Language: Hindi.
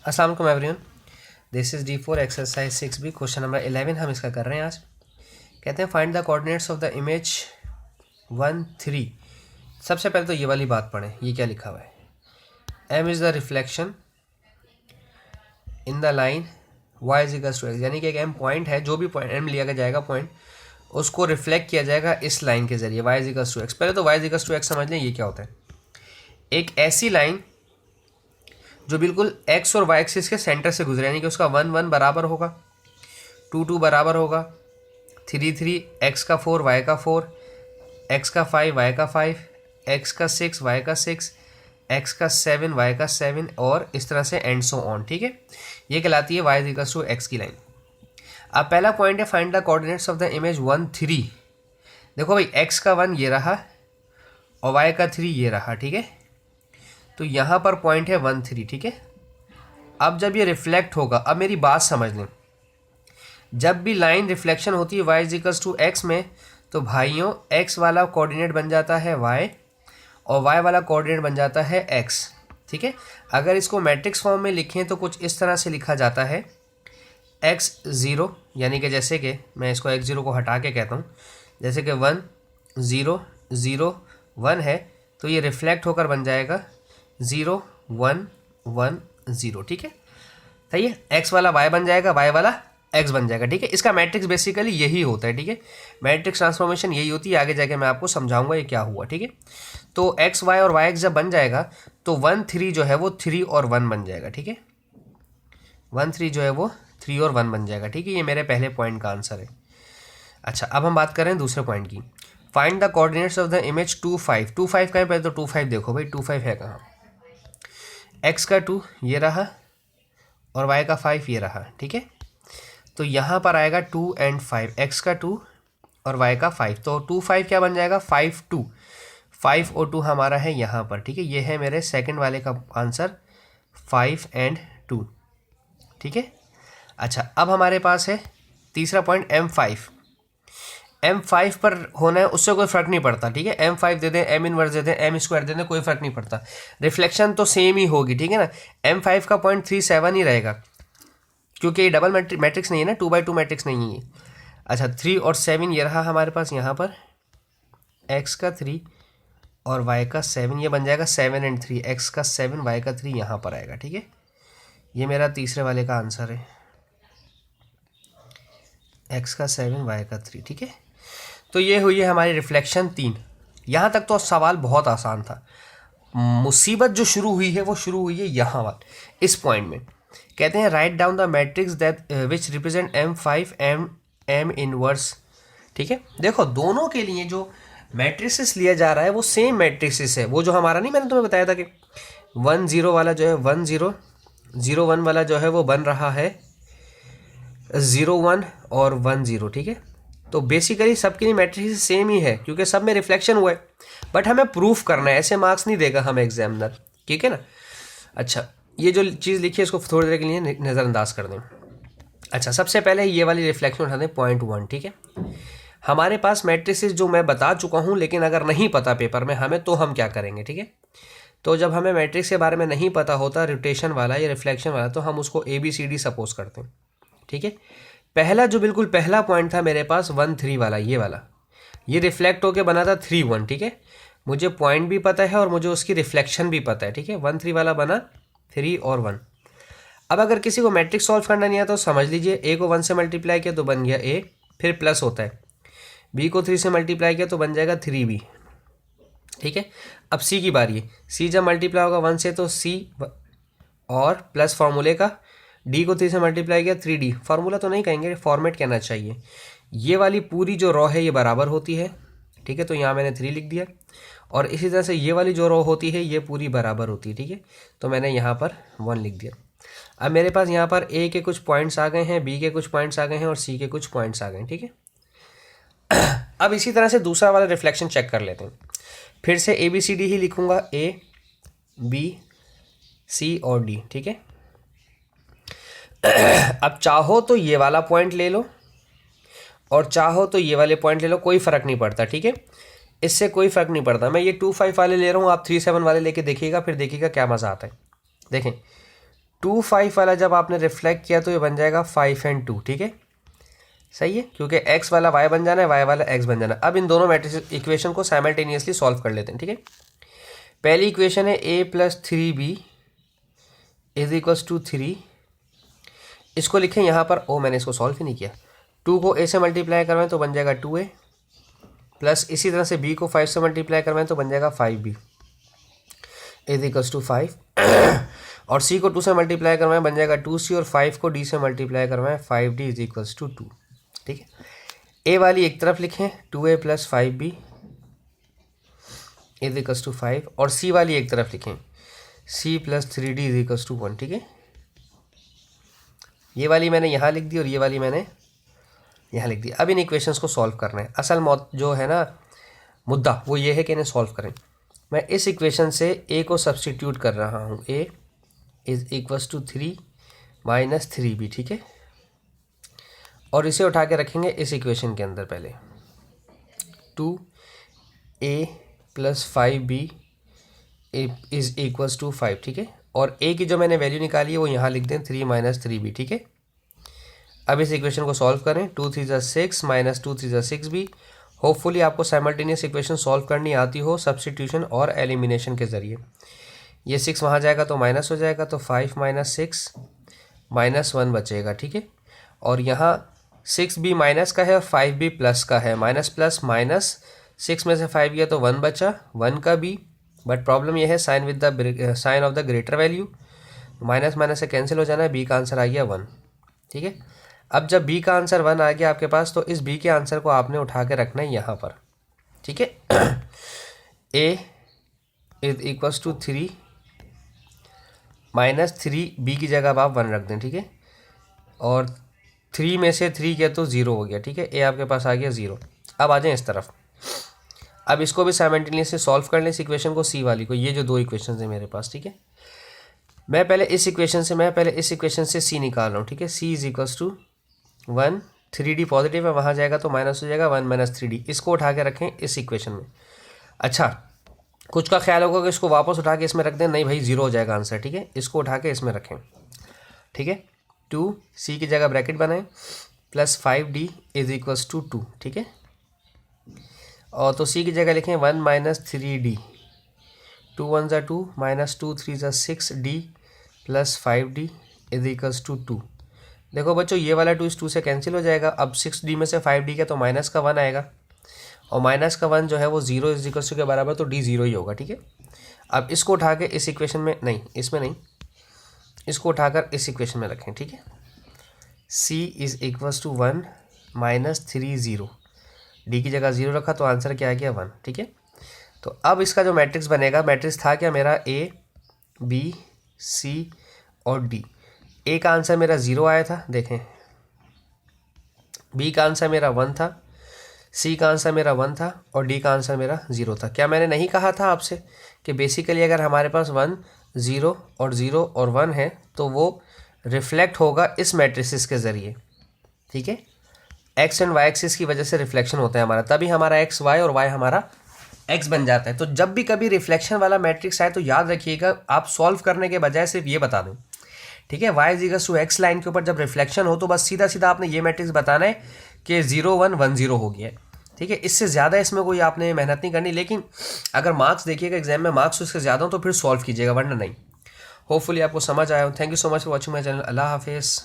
अस्सलाम वालेकुम everyone, this is D4 exercise 6B question number 11 हम इसका कर रहे हैं आज। कहते हैं find the coordinates of the image 1 3। सबसे पहले तो ये वाली बात पढ़ें, ये क्या लिखा हुआ है। M is the reflection in the line y is equals to x, यानी कि एक M पॉइंट है, जो भी पॉइंट M लिया जाएगा पॉइंट, उसको रिफ्लेक्ट किया जाएगा इस लाइन के जरिए y is equals to x। पहले तो y is equals to x समझ लें, ये क्या होता है। एक ऐसी लाइन जो बिल्कुल x और y एक्सिस के सेंटर से गुजरे, यानी कि उसका 1 1 बराबर होगा, 2 2 बराबर होगा, 3 3, x का 4 y का 4, x का 5 y का 5, x का 6 y का 6, x का 7 y का 7 और इस तरह से एंड सो ऑन। ठीक है, ये कहलाती है y इक्वल्स टू x की लाइन। अब पहला पॉइंट है find the coordinates of the image 1 3। देखो भाई, x का 1 ये रहा और y का 3 ये रहा। ठीक है, तो यहाँ पर पॉइंट है 1 3। ठीक है, अब जब ये रिफ्लेक्ट होगा, अब मेरी बात समझ लें, जब भी लाइन रिफ्लेक्शन होती है y is equals to x में, तो भाइयों x वाला कोऑर्डिनेट बन जाता है y और y वाला कोऑर्डिनेट बन जाता है x। ठीक है, अगर इसको मैट्रिक्स फॉर्म में लिखें तो कुछ इस तरह से लिखा जाता है x 0, यानी कि जैसे कि मैं इसको x 0 को हटा के कहता हूँ, जैसे कि 1 0 0 1 है, तो ये रिफ्लेक्ट होकर बन जाएगा 0 1 1 0। ठीक है, सही है, x वाला y बन जाएगा, y वाला x बन जाएगा। ठीक है, इसका मैट्रिक्स बेसिकली यही होता है। ठीक है, मैट्रिक्स ट्रांसफॉर्मेशन यही होती है, आगे जाके मैं आपको समझाऊंगा ये क्या हुआ। ठीक है, तो x y और y x जब बन जाएगा तो 1 3 जो है वो 3 और 1 बन जाएगा। ठीक है, 1 3 जो है वो 3 और 1 बन जाएगा। ठीक है, ये मेरे पहले पॉइंट का आंसर है। अच्छा, अब हम बात कर रहे हैं दूसरे पॉइंट की। Find the coordinates of the image 2 5। 2 5 का है, पहले तो 2 5 देखो भाई, 2 5 है कहाँ। x का 2 ये रहा और y का 5 ये रहा। ठीक है, तो यहाँ पर आएगा 2 and 5, x का 2 और y का 5, तो 2 5 क्या बन जाएगा 5 2, 5 और 2 हमारा है यहाँ पर। ठीक है, ये है मेरे सेकंड वाले का आंसर, 5 and 2। ठीक है, अच्छा, अब हमारे पास है तीसरा पॉइंट M5। M5 पर होना है, उससे कोई फ़र्क नहीं पड़ता। ठीक है, M5 दे दें, M इनवर्स दे दें, M स्क्वायर दे दें, कोई फ़र्क नहीं पड़ता, रिफ्लेक्शन तो सेम ही होगी। ठीक है ना, M5 का पॉइंट 3 7 ही रहेगा, क्योंकि ये डबल मैट्रिक्स नहीं है ना, 2 by 2 मैट्रिक्स नहीं है। अच्छा, 3 और 7 ये रहा हमारे पास यहाँ पर, x का 3 और y का 7, ये बन जाएगा 7 and 3, x का 7 y का 3 यहाँ पर आएगा। ठीक है, ये मेरा तीसरे वाले का आंसर है, x का 7 y का 3। ठीक है, तो ये हुई है हमारी रिफ्लेक्शन 3। यहाँ तक तो सवाल बहुत आसान था। मुसीबत जो शुरू हुई है वो शुरू हुई है यहाँ वाले इस पॉइंट में। कहते हैं write down the matrix that which represent M5 M inverse. ठीक है, देखो दोनों के लिए जो मैट्रिक्स लिया जा रहा है वो सेम मैट्रिक्स है, वो जो हमारा नहीं, मैंने तुम्हें बताया था कि 1 0 वाला जो है 1 0 0 1 वाला जो है वो बन रहा है 0 1 और 1 0। ठीक है, तो बेसिकली सबके लिए मैट्रिक्स सेम ही है, क्योंकि सब में रिफ्लेक्शन हुआ है, बट हमें प्रूफ करना है, ऐसे मार्क्स नहीं देगा हमें एग्जामिनर। ठीक है ना। अच्छा, ये जो चीज़ लिखी है इसको थोड़ी देर के लिए नज़रअंदाज कर दें। अच्छा, सबसे पहले ये वाली रिफ्लेक्शन उठा दें, पॉइंट 1। ठीक है, हमारे पास मैट्रिक्स जो मैं बता चुका हूँ, लेकिन अगर नहीं पता पेपर में हमें, तो हम क्या करेंगे। ठीक है, तो जब हमें मैट्रिक्स के बारे में नहीं पता होता, रोटेशन वाला या रिफ्लेक्शन वाला, तो हम उसको ABCD सपोज करते हैं। ठीक है, पहला जो बिल्कुल पहला पॉइंट था मेरे पास 1 3 वाला, ये वाला, ये रिफ्लेक्ट होके बना था 3 1। ठीक है, मुझे पॉइंट भी पता है और मुझे उसकी रिफ्लेक्शन भी पता है। ठीक है, 1 3 वाला बना 3 और 1। अब अगर किसी को मैट्रिक्स सॉल्व करना नहीं आता तो समझ लीजिए, a को 1 से मल्टीप्लाई किया तो बन गया a, फिर प्लस होता है, b को 3 से मल्टीप्लाई किया तो बन जाएगा 3b। ठीक है, अब c की बारी है, c जब मल्टीप्लाई होगा 1 से तो c और प्लस फार्मूले का, d को 3 से मल्टीप्लाई किया 3d, फार्मूला तो नहीं कहेंगे, फॉर्मेट कहना चाहिए। ये वाली पूरी जो रॉ है ये बराबर होती है। ठीक है, तो यहाँ मैंने 3 लिख दिया, और इसी तरह से ये वाली जो रॉ होती है ये पूरी बराबर होती है। ठीक है, तो मैंने यहाँ पर 1 लिख दिया। अब मेरे पास यहाँ पर a के कुछ पॉइंट्स आ गए हैं, b के कुछ पॉइंट्स आ गए हैं और c के कुछ पॉइंट्स आ गए हैं। ठीक है, अब इसी तरह से दूसरा वाला रिफ्लेक्शन चेक कर लेते हैं। फिर से ABCD ही लिखूँगा, a b c और d। ठीक है, अब चाहो तो ये वाला पॉइंट ले लो और चाहो तो ये वाले पॉइंट ले लो, कोई फ़र्क नहीं पड़ता। ठीक है, इससे कोई फ़र्क नहीं पड़ता। मैं ये 2 5 वाले ले रहा हूँ, आप 3 7 वाले लेके देखिएगा, फिर देखिएगा क्या मज़ा आता है। देखें, 2 5 वाला जब आपने रिफ्लेक्ट किया तो ये बन जाएगा 5 एंड 2, ठीक है, सही है, क्योंकि x वाला y बन जाना है, y वाला x बन जाना है। अब इन दोनों मैट्रिक्स इक्वेशन को साइमल्टेनियसली सॉल्व कर लेते हैं, ठीक है। पहली इक्वेशन है a + 3b = 3, इसको लिखें यहाँ पर, मैंने इसको सॉल्व ही नहीं किया। 2 को a से मल्टीप्लाई करवाएं तो बन जाएगा 2a, प्लस इसी तरह से b को 5 से मल्टीप्लाई करवाएं तो बन जाएगा 5b = 5 और c को 2 से मल्टीप्लाई करवाएं बन जाएगा 2c, और 5 को d से मल्टीप्लाई करवाएं 5d = 2, ठीक है। a वाली एक तरफ लिखें 2a + 5b = 5, और c वाली एक तरफ लिखें c + 3d = 1, ठीक है। ये वाली मैंने यहाँ लिख दी और ये वाली मैंने यहाँ लिख दी। अब इन इक्वेशंस को सॉल्व करना है। असल जो है ना मुद्दा वो ये है कि इन्हें सॉल्व करें। मैं इस इक्वेशन से a को सब्सटीट्यूट कर रहा हूँ, a = 3 - 3b, ठीक है, और इसे उठा के रखेंगे इस इक्वेशन के अंदर। पहले 2a + 5b = 5, ठीक है, और a की जो मैंने वैल्यू निकाली है वो यहाँ लिख दें 3 - 3b, ठीक है। अब इस इक्वेशन को सॉल्व करें, 2 3 = 6 - 2 3 = 6b। होपफुली आपको साइमल्टेनियस इक्वेशन सॉल्व करनी आती हो सब्स्टिट्यूशन और एलिमिनेशन के ज़रिए। ये 6 वहाँ जाएगा तो माइनस हो जाएगा, तो 5 - 6 -1 बचेगा, ठीक है। और यहाँ 6b माइनस का है और 5b प्लस का है, माइनस प्लस माइनस, 6 में से 5 गया तो 1 बचा, 1 का b, बट प्रॉब्लम यह है sign of the greater value, minus minus से कैंसिल हो जाना है, b का आंसर आ गया 1, ठीक है। अब जब b का आंसर 1 आ गया आपके पास तो इस b के आंसर को आपने उठा के रखना है यहाँ पर, ठीक है। a = 3 - 3b की जगह अब आप 1 रख दें, ठीक है, और 3 में से 3 किया तो 0 हो गया, ठीक है, a आपके पास आ गया 0। अब आ जाएं इस तरफ, अब इसको भी साइमल्टेनियसली सॉल्व कर लें इस इक्वेशन को, c वाली को, ये जो दो इक्वेशन है मेरे पास, ठीक है। मैं पहले इस इक्वेशन से c निकाल रहा हूँ, ठीक है। c = 1, 3d पॉजिटिव है, वहाँ जाएगा तो माइनस हो जाएगा 1 - 3d, इसको उठा के रखें इस इक्वेशन में। अच्छा, कुछ का ख्याल होगा कि इसको वापस उठा के इसमें रख दें, नहीं भाई 0 हो जाएगा आंसर, ठीक है, इसको उठा के इसमें रखें, ठीक है। 2c की जगह ब्रैकेट बनाएं + 5d = 2, ठीक है, और तो c की जगह लिखें 1 - 3d, 2 1 = 2 -2 3 = 6d + 5d = 2। देखो बच्चों ये वाला 2 इस 2 से कैंसिल हो जाएगा। अब 6d में से 5d का तो माइनस का 1 आएगा, और माइनस का 1 जो है वो 0 = के बराबर, तो d 0 ही होगा, ठीक है। अब इसको उठा के इस इक्वेशन में, नहीं इसमें नहीं, इसको उठाकर इस इक्वेशन में रखें, ठीक है। c = 1 - 3 0, d की जगह 0 रखा तो आंसर क्या आ गया 1, ठीक है। तो अब इसका जो मैट्रिक्स बनेगा, मैट्रिक्स था क्या मेरा a b c और d। a का आंसर मेरा 0 आया था, देखें, b का आंसर मेरा 1 था, c का आंसर मेरा 1 था, और d का आंसर मेरा 0 था। क्या मैंने नहीं कहा था आपसे कि बेसिकली अगर हमारे पास 1 0 और 0 और 1 है तो वो रिफ्लेक्ट होगा इस मैट्रिसेस के ज़रिए, ठीक है। x एंड y एक्सिस की वजह से रिफ्लेक्शन होता है हमारा, तभी हमारा x y और y हमारा x बन जाता है। तो जब भी कभी रिफ्लेक्शन वाला मैट्रिक्स आए तो याद रखिएगा, आप सॉल्व करने के बजाय सिर्फ ये बता दें, ठीक है। y = x लाइन के ऊपर जब रिफ्लेक्शन हो तो बस सीधा सीधा आपने ये मैट्रिक्स बताना है कि 0 1 1 0 हो गया है, ठीक है। इससे ज़्यादा इसमें कोई आपने मेहनत नहीं करनी, लेकिन अगर मार्क्स देखिएगा एग्जाम में, मार्क्स उसके ज़्यादा हो तो फिर सॉल्व कीजिएगा, वरना नहीं। होपफुली आपको समझ आया हो। Thank you so much for watching my channel. अल्लाह हाफिज़।